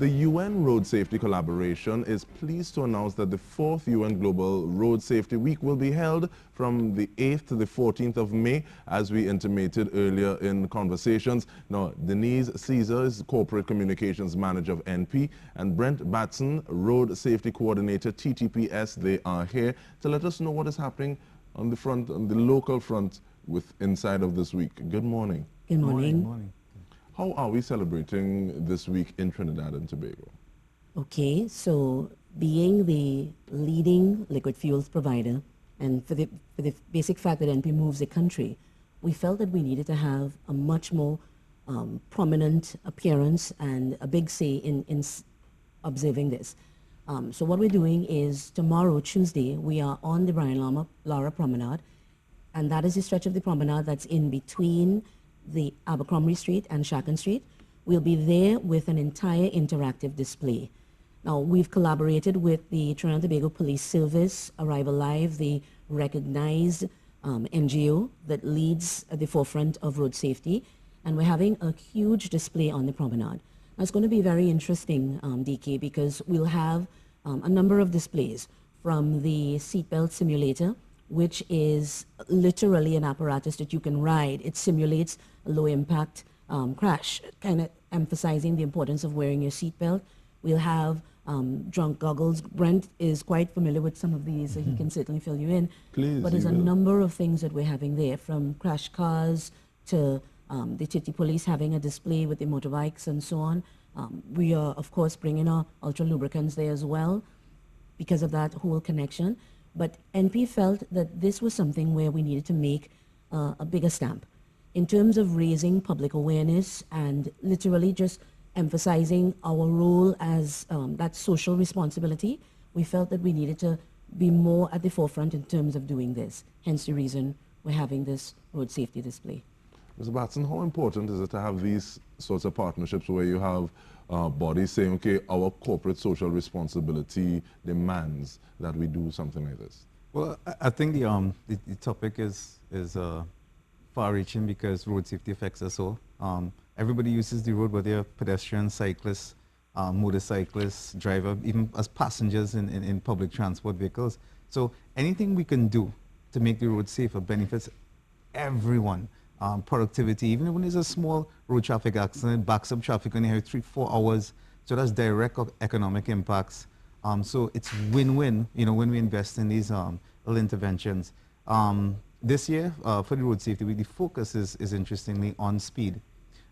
The UN Road Safety Collaboration is pleased to announce that the 4th UN Global Road Safety Week will be held from the 8th to the 14th of May, as we intimated earlier in conversations. Now, Denise Caesar is Corporate Communications Manager of NP, and Brent Batson, Road Safety Coordinator, TTPS. They are here to let us know what is happening on the front, on the local front, with inside of this week. Good morning. Good morning. Good morning. How are we celebrating this week in Trinidad and Tobago? Okay, so being the leading liquid fuels provider, and for the basic fact that NP moves the country, we felt that we needed to have a much more prominent appearance and a big say in observing this. So what we're doing is tomorrow, Tuesday, we are on the Brian Lara Promenade, and that is the stretch of the promenade that's in between the Abercrombie Street and Shacken Street. We'll be there with an entire interactive display. Now, we've collaborated with the Trinidad and Tobago Police Service, Arrival Live, the recognized NGO that leads at the forefront of road safety, and we're having a huge display on the promenade. Now, it's going to be very interesting, DK, because we'll have a number of displays, from the seatbelt simulator, which is literally an apparatus that you can ride. It simulates a low-impact crash, kind of emphasizing the importance of wearing your seatbelt. We'll have drunk goggles. Brent is quite familiar with some of these, so he can certainly fill you in. Please, but there's a number of things that we're having there, from crash cars to the City Police having a display with the motorbikes and so on. We are, of course, bringing our ultra lubricants there as well because of that whole connection. But NP felt that this was something where we needed to make a bigger stamp in terms of raising public awareness and literally just emphasizing our role as that social responsibility. We felt that we needed to be more at the forefront in terms of doing this, hence the reason we're having this road safety display. Mr. Batson, how important is it to have these sorts of partnerships where you have bodies saying, okay, our corporate social responsibility demands that we do something like this? Well, I think the topic is far-reaching because road safety affects us all. Everybody uses the road, whether they're pedestrians, cyclists, motorcyclists, driver, even as passengers in public transport vehicles. So anything we can do to make the road safer benefits everyone. Productivity, even when there's a small road traffic accident, backs up traffic only have 3-4 hours, so that's direct economic impacts. So it's win-win, when we invest in these little interventions. This year, for the Road Safety Week, the focus is interestingly on speed.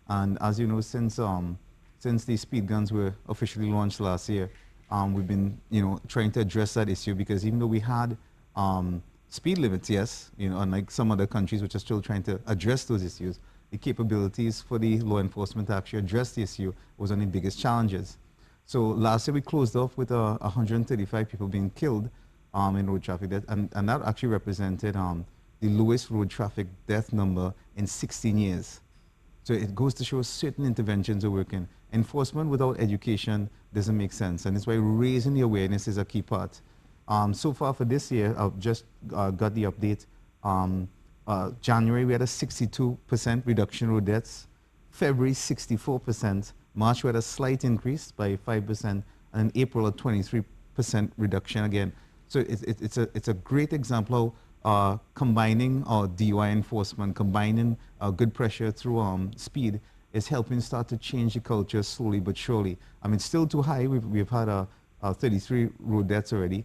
And as you know, since the speed guns were officially launched last year, we've been, trying to address that issue, because even though we had speed limits, yes, unlike some other countries which are still trying to address those issues, the capabilities for the law enforcement to actually address the issue was one of the biggest challenges. So last year we closed off with 135 people being killed in road traffic death, and that actually represented the lowest road traffic death number in 16 years. So it goes to show certain interventions are working. Enforcement without education doesn't make sense, and that's why raising the awareness is a key part. So far for this year, I've just got the update. January, we had a 62% reduction in road deaths. February, 64%. March, we had a slight increase by 5%. And in April, a 23% reduction again. So it's a great example of combining DUI enforcement, combining good pressure through speed is helping start to change the culture slowly but surely. I mean, it's still too high. We've had 33 road deaths already.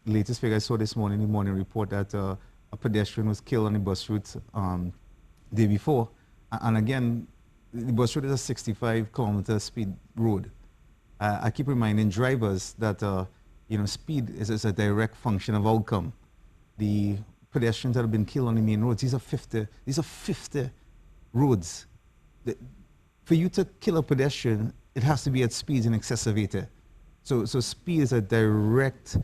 Latest figure I saw this morning in the morning report that a pedestrian was killed on the bus route day before. And again, the bus route is a 65-kilometer speed road. I keep reminding drivers that speed is a direct function of outcome. The pedestrians that have been killed on the main roads, these are 50 roads. For you to kill a pedestrian, it has to be at speeds in excess of 80. So speed is a direct,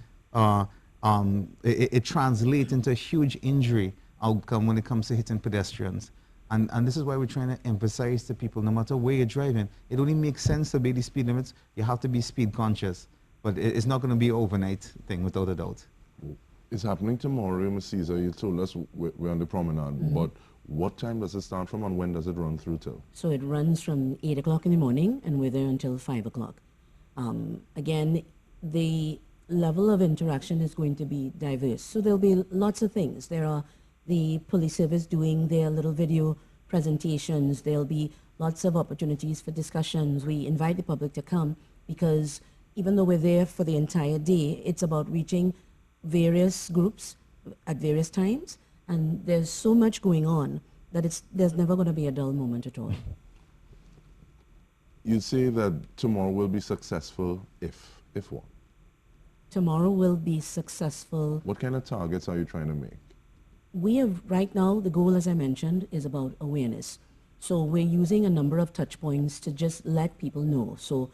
it translates into a huge injury outcome when it comes to hitting pedestrians. And this is why we're trying to emphasize to people, no matter where you're driving, it only makes sense to obey the speed limits. You have to be speed conscious. But it's not going to be an overnight thing, without a doubt. It's happening tomorrow, Ms. Caesar. You told us we're on the promenade, but What time does it start from and when does it run through till? So it runs from 8 o'clock in the morning and we're there until 5 o'clock. Again, the level of interaction is going to be diverse. So there'll be lots of things. There are the police service doing their little video presentations. There'll be lots of opportunities for discussions. We invite the public to come because even though we're there for the entire day, it's about reaching various groups at various times. And there's so much going on that there's never going to be a dull moment at all. You say that tomorrow will be successful if what? Tomorrow will be successful. What kind of targets are you trying to make? We have, right now, the goal, as I mentioned, is about awareness. So we're using a number of touch points to just let people know. So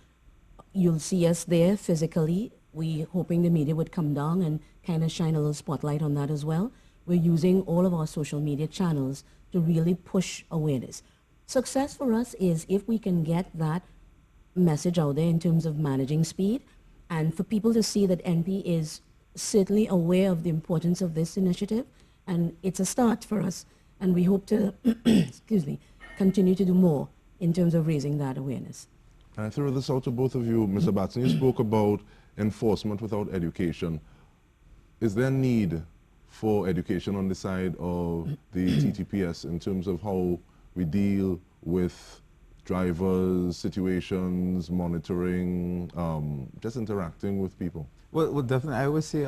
you'll see us there physically. We're hoping the media would come down and kind of shine a little spotlight on that as well. We're using all of our social media channels to really push awareness. Success for us is if we can get that message out there in terms of managing speed, and for people to see that NP is certainly aware of the importance of this initiative, and it's a start for us, and we hope to, excuse me, continue to do more in terms of raising that awareness. And I throw this out to both of you. Mr. Batson, you spoke about enforcement without education. Is there need for education on the side of the TTPS in terms of how we deal with drivers, situations, monitoring, just interacting with people? Well, definitely. I always say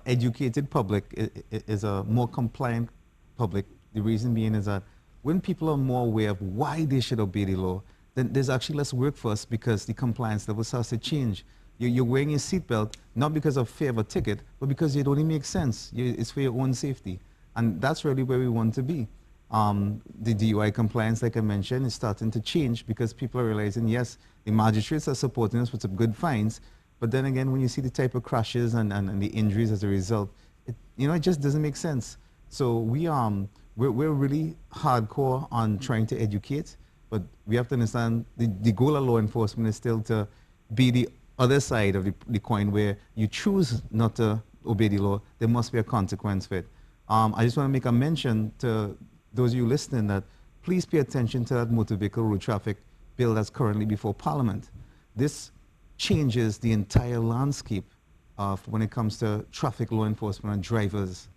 educated public is a more compliant public. The reason being is that when people are more aware of why they should obey the law, then there's actually less work for us because the compliance level starts to change. You're wearing your seatbelt not because of fear of a ticket, but because it only makes sense. It's for your own safety. And that's really where we want to be. The DUI compliance, like I mentioned, is starting to change because people are realizing, yes, the magistrates are supporting us with some good fines, but then again, when you see the type of crashes and the injuries as a result, it just doesn't make sense. So we're really hardcore on trying to educate, but we have to understand the goal of law enforcement is still to be the other side of the coin where you choose not to obey the law, there must be a consequence for it. I just want to make a mention to those of you listening that please pay attention to that motor vehicle road traffic bill that's currently before Parliament. This changes the entire landscape when it comes to traffic law enforcement and drivers.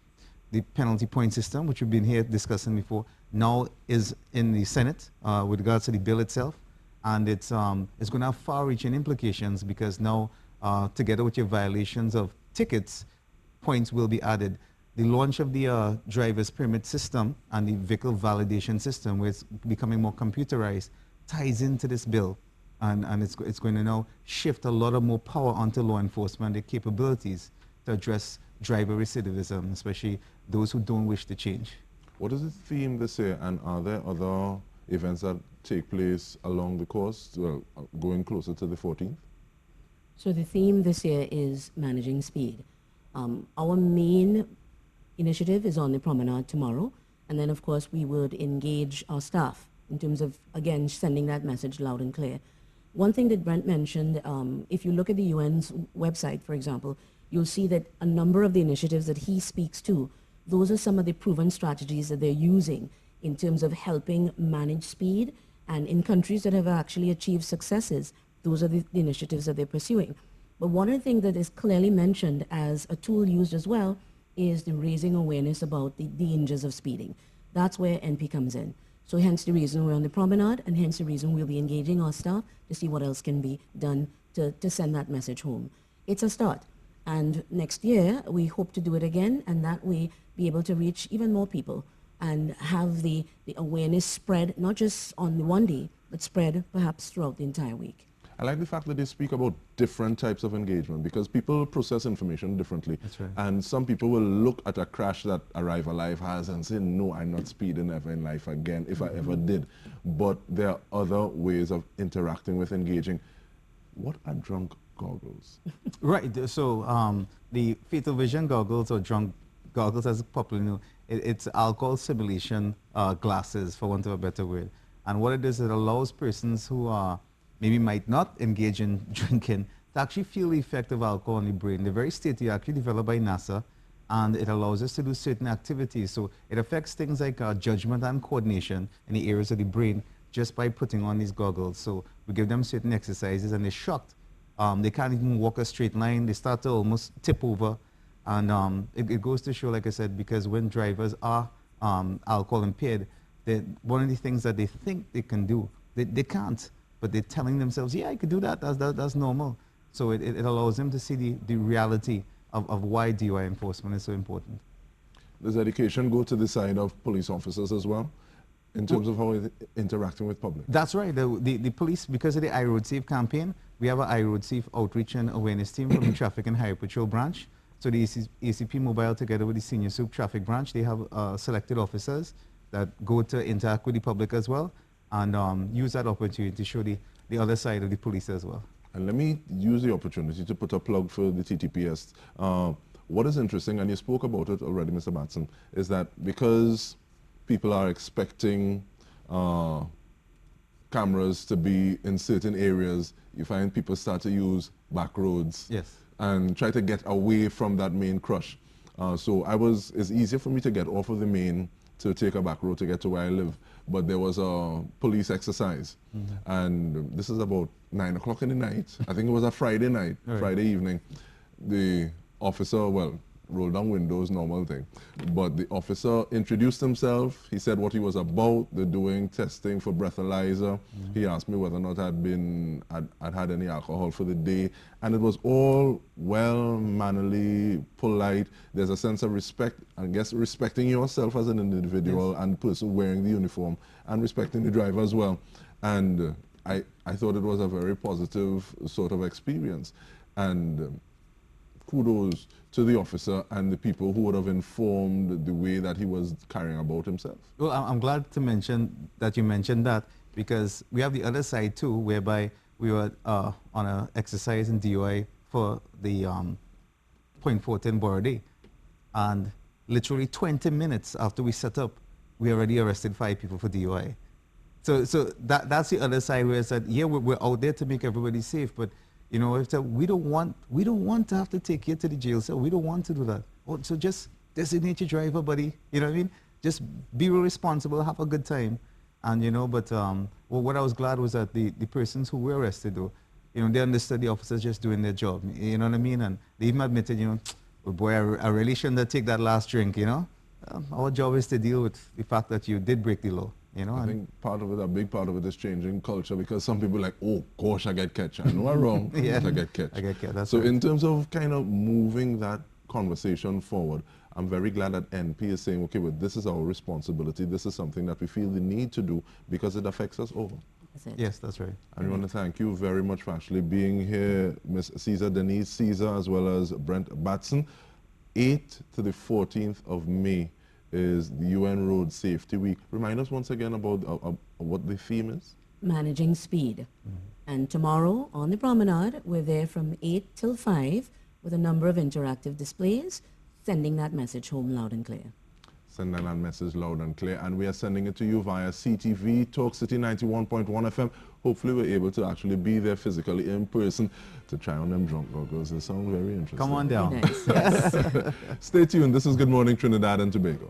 The penalty point system, which we've been here discussing before, now is in the Senate with regards to the bill itself. And it's going to have far-reaching implications because now, together with your violations of tickets, points will be added. The launch of the driver's permit system and the vehicle validation system, where it's becoming more computerized, ties into this bill. And it's going to now shift a lot of more power onto law enforcement, their capabilities to address driver recidivism, especially those who don't wish to change. What is the theme this year, and are there other events that take place along the coast, going closer to the 14th? So the theme this year is managing speed. Our main initiative is on the promenade tomorrow, and then of course we would engage our staff in terms of, again, sending that message loud and clear. One thing that Brent mentioned, if you look at the UN's website, for example, you'll see that a number of the initiatives that he speaks to, those are some of the proven strategies that they're using in terms of helping manage speed. And in countries that have actually achieved successes, those are the initiatives that they're pursuing. But one of the things that is clearly mentioned as a tool used as well is the raising awareness about the dangers of speeding. That's where NP comes in. So hence the reason we're on the promenade, and hence the reason we'll be engaging our staff to see what else can be done to send that message home. It's a start. And next year, we hope to do it again, and that way be able to reach even more people and have the awareness spread, not just on one day, but spread perhaps throughout the entire week. I like the fact that they speak about different types of engagement because people process information differently. That's right. And some people will look at a crash that Arrive Alive has and say, no, I'm not speeding ever in life again, if I ever did. But there are other ways of interacting with engaging. What are drunk goggles? Right. So the fatal vision goggles, or drunk goggles as popularly known, it's alcohol simulation glasses, for want of a better word. And what it is, it allows persons who maybe might not engage in drinking to actually feel the effect of alcohol on the brain. The very state actually developed by NASA, and it allows us to do certain activities. So it affects things like judgment and coordination in the areas of the brain just by putting on these goggles. So we give them certain exercises and they're shocked. They can't even walk a straight line. They start to almost tip over. And it goes to show, like I said, because when drivers are alcohol impaired, one of the things that they think they can do, they can't, but they're telling themselves, yeah, I could do that, that's normal. So it allows them to see the reality of why DUI enforcement is so important. Does education go to the side of police officers as well, in terms of how they're interacting with public? That's right. The police, because of the iRoadSafe campaign, we have an iRoadSafe outreach and awareness team from the Traffic and Highway Patrol branch. So the ACP Mobile, together with the Senior Soup Traffic branch, they have selected officers that go to interact with the public as well, and use that opportunity to show the other side of the police as well. And let me use the opportunity to put a plug for the TTPS. What is interesting, and you spoke about it already, Mr. Batson, is that because people are expecting cameras to be in certain areas, you find people start to use back roads. Yes. And try to get away from that main crush. So it's easier for me to get off of the main to take a back road to get to where I live. But there was a police exercise. And this is about 9 o'clock in the night. I think it was a Friday night, Friday evening. The officer, well, rolled down windows, normal thing. But the officer introduced himself. He said what he was about. They're doing testing for breathalyzer. He asked me whether or not I'd had any alcohol for the day. And it was all well, mannerly, polite. There's a sense of respect, I guess, respecting yourself as an individual and person wearing the uniform, and respecting the driver as well. And I thought it was a very positive sort of experience. And kudos to the officer and the people who would have informed the way that he was carrying about himself. Well, I'm glad to mention that you mentioned that, because we have the other side too, whereby we were on an exercise in DUI for the Point 14 Borough Day. And literally 20 minutes after we set up, we already arrested 5 people for DUI. So that's the other side where I said, yeah, we're out there to make everybody safe, but you know, we don't want to have to take you to the jail cell. We don't want to do that. So just designate your driver, buddy. You know what I mean? Just be responsible, have a good time. And you know, but well, what I was glad was that the persons who were arrested, though, you know, they understood the officers just doing their job. You know what I mean? And they even admitted, you know, well, boy, I really shouldn't have taken that last drink. You know, our job is to deal with the fact that you did break the law. You know, I think part of it, a big part of it, is changing culture, because some people are like, oh gosh, I get catch. I know I'm wrong, yeah. I get catch. I get catch. That's so right. In terms of kind of moving that conversation forward, I'm very glad that NP is saying, okay, well, this is our responsibility. This is something that we feel the need to do because it affects us all. Yes, that's right. And we want to thank you very much for actually being here, Ms. Caesar, Denise Caesar, as well as Brent Batson. 8th to the 14th of May is the UN Road Safety Week. Remind us once again about what the theme is. Managing speed. And tomorrow on the promenade, we're there from 8 till 5 with a number of interactive displays, sending that message home loud and clear. Sending that message loud and clear. And we are sending it to you via CTV, Talk City 91.1 FM. Hopefully we're able to actually be there physically in person to try on them drunk goggles. They sound very interesting. Come on down. Nice. Yes. Stay tuned. This is Good Morning Trinidad and Tobago.